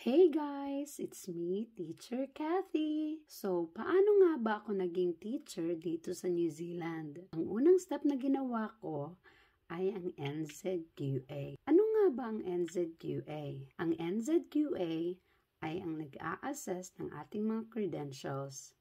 Hey guys! It's me, Teacher Kathy. So, paano nga ba ako naging teacher dito sa New Zealand? Ang unang step na ginawa ko ay ang NZQA. Ano nga ba ang NZQA? Ang NZQA ay ang nag-a-assess ng ating mga credentials.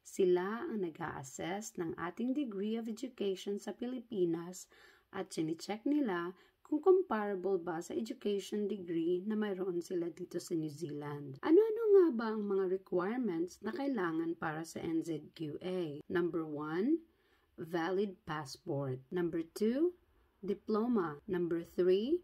Sila ang nag-a-assess ng ating degree of education sa Pilipinas at sine-check nila kung comparable ba sa education degree na mayroon sila dito sa New Zealand. Ano-ano nga ba ang mga requirements na kailangan para sa NZQA? Number 1, valid passport. Number 2, diploma. Number 3,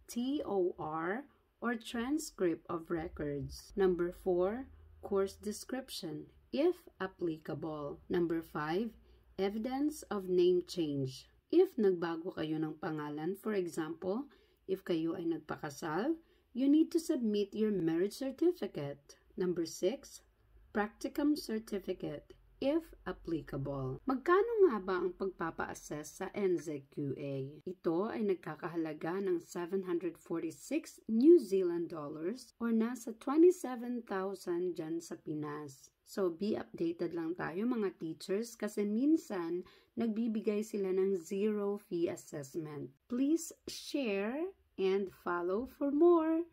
TOR or transcript of records. Number 4, course description, if applicable. Number 5, evidence of name change. If nagbago kayo ng pangalan, for example, if kayo ay nagpakasal, you need to submit your marriage certificate. Number 6, practicum certificate, if applicable. Magkano nga ba ang pagpapa-assess sa NZQA? Ito ay nagkakahalaga ng 746 New Zealand dollars or nasa 27,000 dyan sa Pinas. So, be updated lang tayo mga teachers kasi minsan nagbibigay sila ng zero fee assessment. Please share and follow for more.